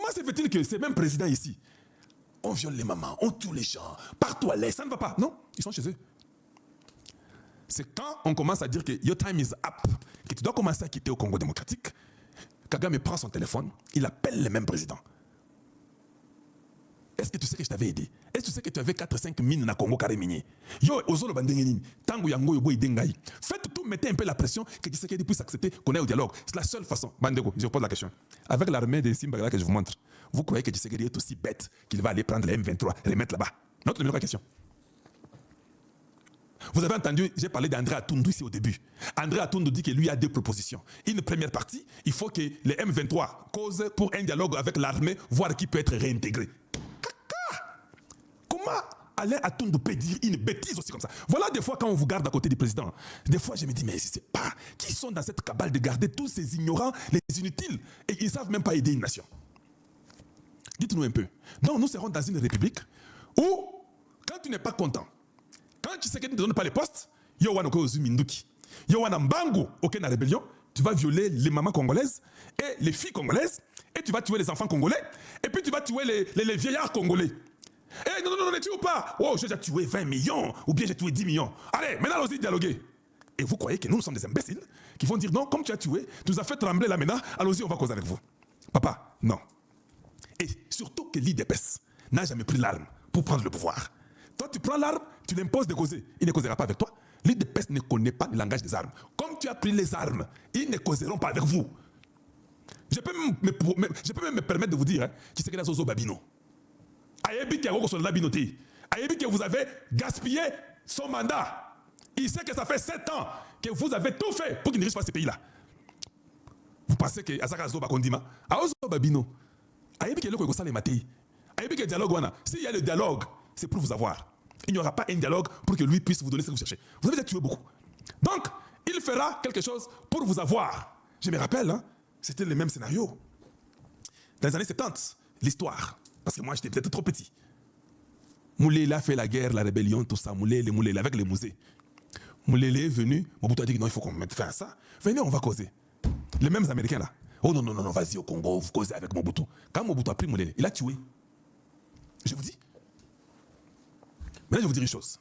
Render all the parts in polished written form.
Comment se fait-il que ces mêmes présidents ici, on viole les mamans, on tue les gens, partout à l'est, ça ne va pas? Non, ils sont chez eux. C'est quand on commence à dire que your time is up, que tu dois commencer à quitter au Congo démocratique, Kagame prend son téléphone, il appelle les mêmes présidents. Est-ce que tu sais que je t'avais aidé? Est-ce que tu sais que tu avais 4-5 mines dans le Congo carré minier? Yo, ozolo bandengenini, tango yango yobo idengai. Faites tout, mettez un peu la pression que Tshisekedi puisse accepter qu'on ait au dialogue. C'est la seule façon. Bandeko, je vous pose la question. Avec l'armée des Simbagala que je vous montre, vous croyez que Tshisekedi est aussi bête qu'il va aller prendre les M23 et les mettre là-bas? Notre numéro de question. Vous avez entendu, j'ai parlé d'André Atundu ici au début. André Atundu dit que lui a deux propositions. Une première partie, il faut que les M23 causent pour un dialogue avec l'armée, voir qui peut être réintégré. Comment Alain Atundu peut dire une bêtise aussi comme ça? Voilà des fois quand on vous garde à côté du président, des fois je me dis mais je ne sais pas qui sont dans cette cabale de garder tous ces ignorants, les inutiles, et ils ne savent même pas aider une nation. Dites-nous un peu. Donc nous serons dans une république où quand tu n'es pas content, quand tu sais que tu ne donnes pas les postes, yo wana ko Minduki, yo wana Mbangu, ok na rébellion, tu vas violer les mamans congolaises et les filles congolaises, et tu vas tuer les enfants congolais, et puis tu vas tuer les vieillards congolais. Eh non, ne tue pas. Oh, j'ai déjà tué 20 millions, ou bien j'ai tué 10 millions. Allez, maintenant allons-y dialoguer. Et vous croyez que nous sommes des imbéciles qui vont dire non, comme tu as tué, tu nous as fait trembler là maintenant, allons-y, on va causer avec vous. Papa, non. Et surtout que l'IDPS n'a jamais pris l'arme pour prendre le pouvoir. Toi, tu prends l'arme, tu l'imposes de causer. Il ne causera pas avec toi. L'IDPS ne connaît pas le langage des armes. Comme tu as pris les armes, ils ne causeront pas avec vous. Je peux même me permettre de vous dire, tu sais que la Zozo Babino. Ayebi que vous avez gaspillé son mandat. Il sait que ça fait 7 ans que vous avez tout fait pour qu'il ne dirige pas ce pays-là. Vous pensez que Azaka Zoba Kondima, Aozo Babino, Ayebi que le Kosale Matei, Ayebi que dialogue wana, s'il y a le dialogue, c'est pour vous avoir. Il n'y aura pas un dialogue pour que lui puisse vous donner ce que vous cherchez. Vous avez déjà tué beaucoup. Donc, il fera quelque chose pour vous avoir. Je me rappelle, hein, c'était le même scénario. Dans les années 70, l'histoire. Parce que moi, j'étais peut-être trop petit. Moulele a fait la guerre, la rébellion, tout ça. Moulele, avec les musées. Moulele est venu. Mobutu a dit que non, il faut qu'on mette fin à ça. Venez, on va causer. Les mêmes Américains là. Oh non, vas-y au Congo, vous causez avec Mobutu. Quand Mobutu a pris Moulele, il a tué. Je vous dis. Maintenant, je vous dis une chose.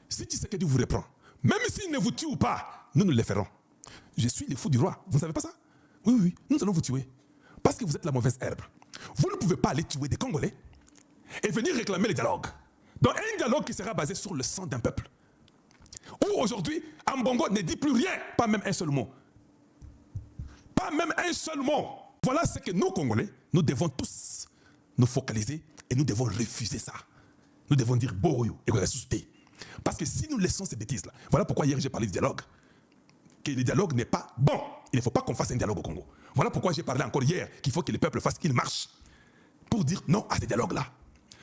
Si Tshisekedi vous reprend, même s'il ne vous tue pas, nous le ferons. Je suis le fou du roi. Vous ne savez pas ça? Oui, nous allons vous tuer. Parce que vous êtes la mauvaise herbe. Vous ne pouvez pas aller tuer des Congolais et venir réclamer le dialogue. Donc un dialogue qui sera basé sur le sang d'un peuple. Où aujourd'hui, Ambongo ne dit plus rien, pas même un seul mot. Pas même un seul mot. Voilà ce que nous, Congolais, nous devons tous nous focaliser et nous devons refuser ça. Nous devons dire Boroyo et ressusciter. Parce que si nous laissons ces bêtises-là, voilà pourquoi hier j'ai parlé du dialogue. Que le dialogue n'est pas bon. Il ne faut pas qu'on fasse un dialogue au Congo. Voilà pourquoi j'ai parlé encore hier qu'il faut que les peuples fassent une marche pour dire non à ces dialogues-là.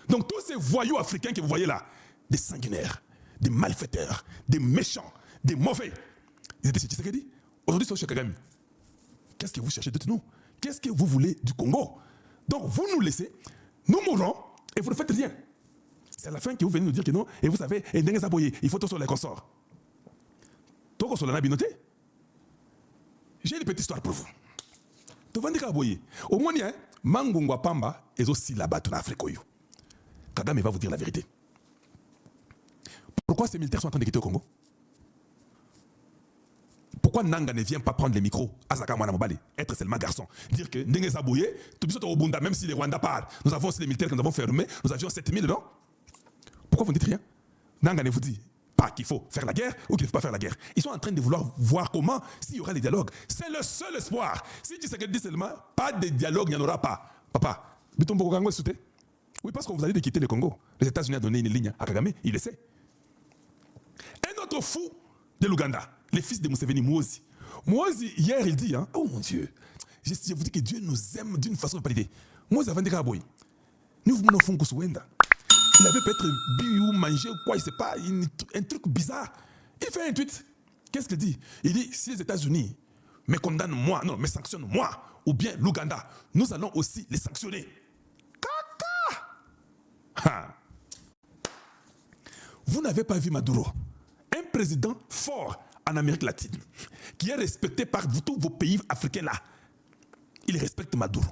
Donc tous ces voyous africains que vous voyez là, des sanguinaires, des malfaiteurs, des méchants, des mauvais, ils étaient chez Tshisekedi. Aujourd'hui, ils sont chez Kagame. Qu'est-ce que vous cherchez de nous? Qu'est-ce que vous voulez du Congo? Donc vous nous laissez, nous mourrons et vous ne faites rien. C'est à la fin que vous venez nous dire que non, et vous savez, il faut tout sur les consorts. Tout sur la nabinoté. J'ai une petite histoire pour vous. Au moins, Mangungwa Pamba est aussi là-bas en Afrique. Kagame va vous dire la vérité. Pourquoi ces militaires sont en train de quitter le Congo? Pourquoi Nanga ne vient pas prendre les micros, Azaka Mwana Mobali, être seulement garçon, dire que Ndenge Zabouye, tout le monde au même si les Rwanda partent, nous avons aussi les militaires que nous avons fermés, nous avions 7000 dedans. Pourquoi vous ne dites rien? Nanga ne vous dit pas qu'il faut faire la guerre ou qu'il ne faut pas faire la guerre. Ils sont en train de vouloir voir comment, s'il y aura les dialogues. C'est le seul espoir. Si tu sais que dit seulement, pas de dialogue, il n'y en aura pas. Papa, Bitombo Kongo est sauté. Oui, parce qu'on vous a dit de quitter le Congo. Les États-Unis ont donné une ligne à Kagame, il le sait. Un autre fou de l'Ouganda, les fils de Museveni, Mwozi. Mwozi, hier, il dit, hein, oh mon Dieu, je vous dis que Dieu nous aime d'une façon pas l'idée. Mwozi avant de Kaboy, nous vous menons Koussouenda. Il avait peut-être bu ou mangé ou quoi, il ne sait pas, un truc bizarre. Il fait un tweet. Qu'est-ce qu'il dit? Il dit, si les États-Unis me condamnent moi, non, me sanctionnent moi, ou bien l'Ouganda, nous allons aussi les sanctionner. Ha. Vous n'avez pas vu Maduro, un président fort en Amérique latine, qui est respecté par tous vos pays africains là. Il respecte Maduro.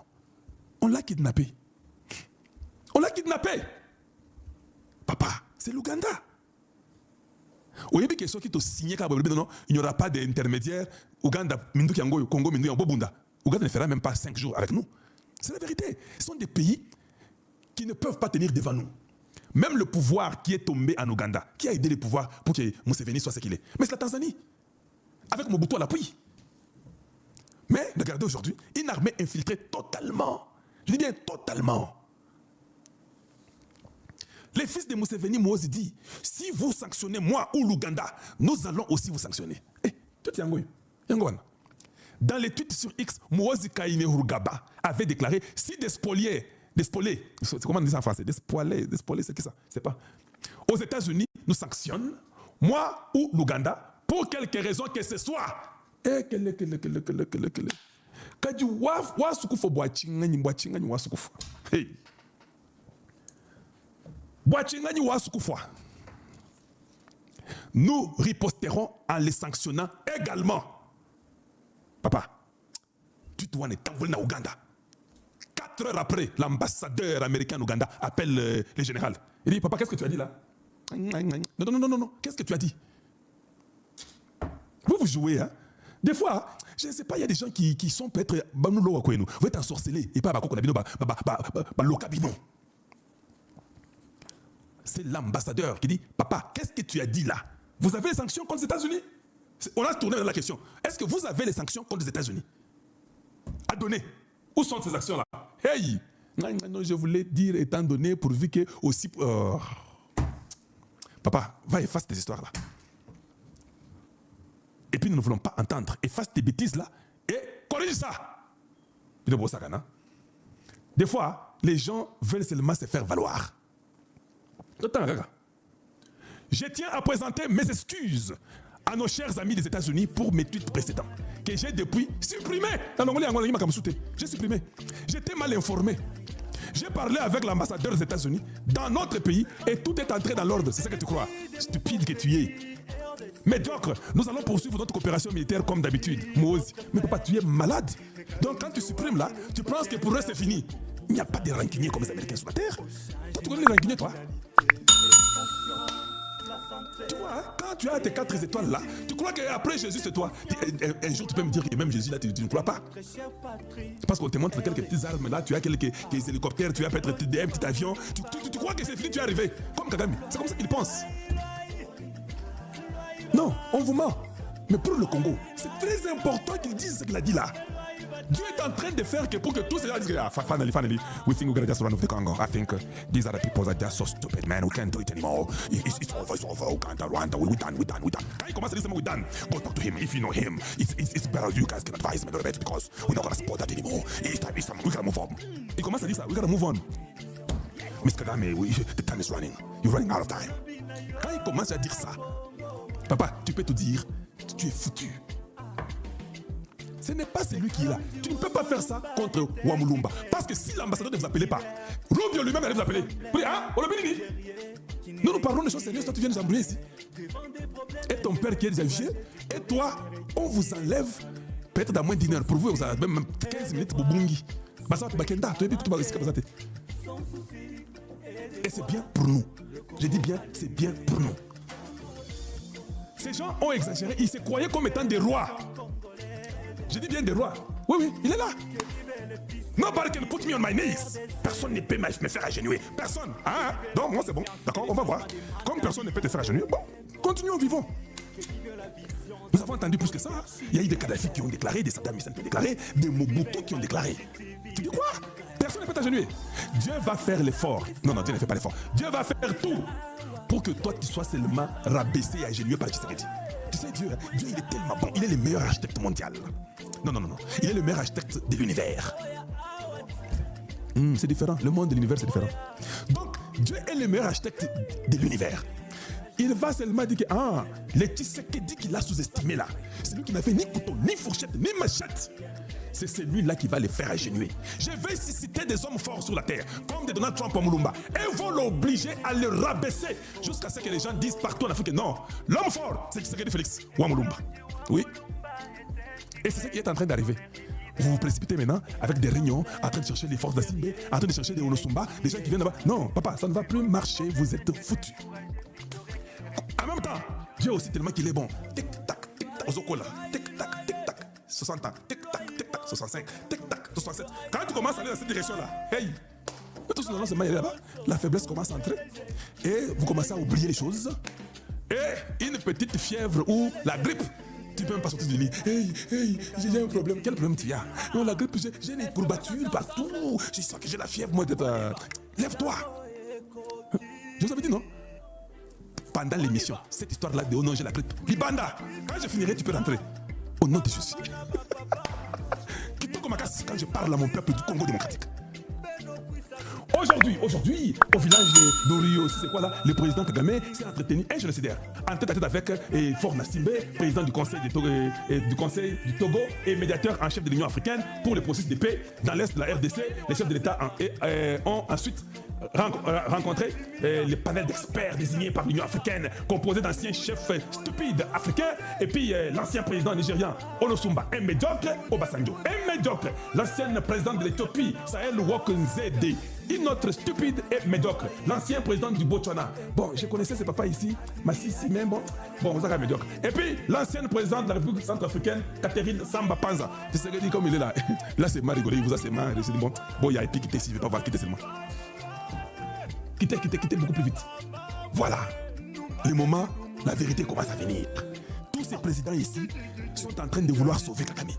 On l'a kidnappé. On l'a kidnappé. Papa, c'est l'Ouganda. Au début, question qui t'a signé, il n'y aura pas d'intermédiaire. Ouganda, Mindu Kiango, Congo, Mindu Bobunda. Ouganda ne fera même pas 5 jours avec nous. C'est la vérité. Ce sont des pays qui ne peuvent pas tenir devant nous. Même le pouvoir qui est tombé en Ouganda, qui a aidé le pouvoir pour que Museveni soit ce qu'il est. Mais c'est la Tanzanie, avec Mobutu à l'appui. Mais regardez aujourd'hui, une armée infiltrée totalement. Je dis bien totalement. Les fils de Museveni Moïse dit, si vous sanctionnez moi ou l'Ouganda, nous allons aussi vous sanctionner. Dans les tweets sur X, Moïse Kainerugaba avait déclaré, si des spoliés, c'est comment on dit ça en français? Des spoliés, c'est qui ça? C'est pas. Aux États-Unis, nous sanctionnent, moi ou l'Ouganda, pour quelque raison que ce soit. Nous riposterons en les sanctionnant également. Papa, tu dois t'envoler en Ouganda. 4 heures après, l'ambassadeur américain en Ouganda appelle le général. Il dit, papa, qu'est-ce que tu as dit là? Non. Qu'est-ce que tu as dit? Vous jouez, hein? Des fois, je ne sais pas, il y a des gens qui sont peut-être... Vous êtes ensorcelés. Et pas c'est l'ambassadeur qui dit, papa, qu'est-ce que tu as dit là? Vous avez les sanctions contre les États-Unis? On a tourné dans la question. Est-ce que vous avez les sanctions contre les États-Unis à donner? Où sont ces actions-là? Hey! Non, je voulais dire, étant donné, pourvu que aussi... Papa, va effacer tes histoires-là. Et puis nous ne voulons pas entendre. Efface tes bêtises-là et corrige ça. Des fois, les gens veulent seulement se faire valoir. Je tiens à présenter mes excuses à nos chers amis des États-Unis pour mes tweets précédents que j'ai depuis supprimé. J'ai supprimé. J'étais mal informé. J'ai parlé avec l'ambassadeur des États-Unis dans notre pays et tout est entré dans l'ordre. C'est ça que tu crois? Stupide que tu es. Médiocre, nous allons poursuivre notre coopération militaire comme d'habitude. Moïse, mais papa, tu es malade. Donc quand tu supprimes là, tu penses que pour eux c'est fini. Il n'y a pas de rancuniers comme les Américains sur la terre. Toi, tu connais les rancuniers, toi? Tu vois, hein, quand tu as tes 4 étoiles là, tu crois qu'après Jésus c'est toi. Un jour tu peux me dire que même Jésus là, tu ne crois pas. Parce qu'on te montre quelques petites armes là, tu as quelques hélicoptères, tu as peut-être un petit avion. Tu crois que c'est fini, tu es arrivé. Comme Kagame, c'est comme ça qu'il pense. Non, on vous ment. Mais pour le Congo, c'est très important qu'il dise ce qu'il a dit là. Dieu est en train de faire que pour que tous ces gens disent finally, we think we're gonna just run off the Congo. I think these other people are just so stupid, man. We can't do it anymore. It's over. Uganda, Rwanda, we're done. Quand il commence à dire we're done, go talk to him. If you know him, it's better you guys can advise him a little bit because we're not gonna support that anymore. It's time, we gotta move on. Il commence à dire ça, we gotta move on. Mr. Kagame, the time is running. You're running out of time. Quand il commence à dire ça, papa, tu peux te dire, tu es foutu. Ce n'est pas celui qui est là. Tu ne peux pas faire ça contre Wamulumba. Parce que si l'ambassadeur ne vous appelait pas, Rubio lui-même allait vous appeler. Vous dites, ah, nous parlons de choses sérieuses, toi tu viens nous embrouiller ici. Et ton père qui est déjà vieux, et toi, on vous enlève peut-être dans moins d'1 heure. Pour vous, vous avez même 15 minutes pour Bungi. Et c'est bien pour nous. Je dis bien, c'est bien pour nous. Ces gens ont exagéré, ils se croyaient comme étant des rois. Je dis bien des rois. Oui, il est là. Nobody can put me on my knees. Personne ne peut me faire agenouiller. Personne. Ah, donc moi c'est bon. D'accord, on va voir. Comme personne ne peut te faire agenouiller, bon, continuons, vivons. Nous avons entendu plus que ça. Il y a eu des Kadhafi qui ont déclaré, des Saddam Hussein qui ont déclaré, des Mobutu qui ont déclaré. Tu dis quoi? Personne ne peut t'agenouiller. Dieu va faire l'effort. Non, Dieu ne fait pas l'effort. Dieu va faire tout pour que toi tu sois seulement rabaissé et agenouillé par Tshisekedi. Tu sais, Dieu, il est tellement bon. Il est le meilleur architecte mondial. Non. Il est le meilleur architecte de l'univers. C'est différent. Le monde de l'univers, c'est différent. Donc, Dieu est le meilleur architecte de l'univers. Il va seulement dire que, le Tshisekedi qu'il a sous-estimé là, c'est lui qui n'avait ni couteau, ni fourchette, ni machette. C'est celui-là qui va les faire agenouiller. Je vais ici citer des hommes forts sur la terre, comme des Donald Trump en Mulumba, et vont l'obliger à le rabaisser jusqu'à ce que les gens disent partout en Afrique que non, l'homme fort, c'est Tshisekedi Félix ou Mulumba. Oui. Et c'est ce qui est en train d'arriver. Vous vous précipitez maintenant avec des réunions, en train de chercher les forces d'Assimbe, en train de chercher des Onosumba, des gens qui viennent là-bas. Non, papa, ça ne va plus marcher, vous êtes foutus. En même temps, Dieu aussi tellement qu'il est bon. Tic-tac, tic-tac, Ozokola. Tic-tac, tic-tac, 60 ans. Tic-tac, tic-tac, 65. Tic-tac, 67. Quand tu commences à aller dans cette direction-là, hey, tout ce seulement là-bas, la faiblesse commence à entrer. Et vous commencez à oublier les choses. Et une petite fièvre ou la grippe, tu peux même pas sortir du lit. Hey, j'ai un problème. Quel problème tu as? Non, la grippe, j'ai des courbatures partout. Je sens que j'ai la fièvre, moi. Lève-toi. Je vous avais dit, non? Pendant l'émission, cette histoire-là de oh non, j'ai la grippe. Libanda, quand je finirai, tu peux rentrer. Au nom de Jésus. Quand je parle à mon peuple du Congo démocratique. Aujourd'hui, au village d'Orio, c'est quoi là? Le président Kagame s'est entretenu un génocidaire en tête à tête avec Faure Gnassingbé, président du Conseil du Togo et médiateur en chef de l'Union africaine pour le processus de paix dans l'est de la RDC. Les chefs de l'État ont ensuite rencontré les panels d'experts désignés par l'Union africaine, composés d'anciens chefs stupides africains et puis l'ancien président nigérian Olusegun Médiocre Obasanjo. Médiocre, l'ancienne présidente de l'Éthiopie, Sahel Work-Zewde. Une autre stupide et médiocre, l'ancien président du Botswana. Bon, je connaissais ce papa ici, Massissi, mais bon, vous avez médiocre. Et puis, l'ancienne présidente de la République centrafricaine, Catherine Samba Panza. Je sais dit comme il est là. Là, c'est mal rigolé, il vous a c'est mal. Je dit, bon, il y a et puis quittez, s'il ne veut pas voir, quittez seulement. Quittez beaucoup plus vite. Voilà. Le moment, la vérité commence à venir. Tous ces présidents ici sont en train de vouloir sauver Kagame.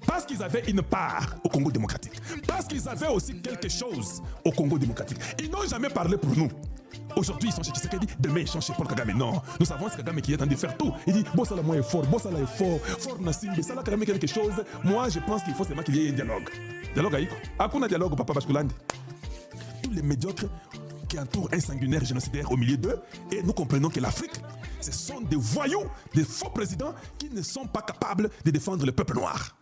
Parce qu'ils avaient une part au Congo démocratique. Parce qu'ils avaient aussi quelque chose au Congo démocratique. Ils n'ont jamais parlé pour nous. Aujourd'hui, ils sont chez Tshisekedi, demain, ils sont chez Paul Kagame. Non, nous savons ce Kagame qui est en train de faire tout. Il dit, bon, ça là, moi est fort, bon, ça là est fort, fort Gnassingbé, ça là, Kagame quelque chose. Moi, je pense qu'il faut seulement qu'il y ait un dialogue. Dialogue Aïko. Akuna dialogue, papa Bashkulandi. Tous les médiocres qui entourent un sanguinaire génocidaire au milieu d'eux, et nous comprenons que l'Afrique, ce sont des voyous, des faux présidents qui ne sont pas capables de défendre le peuple noir.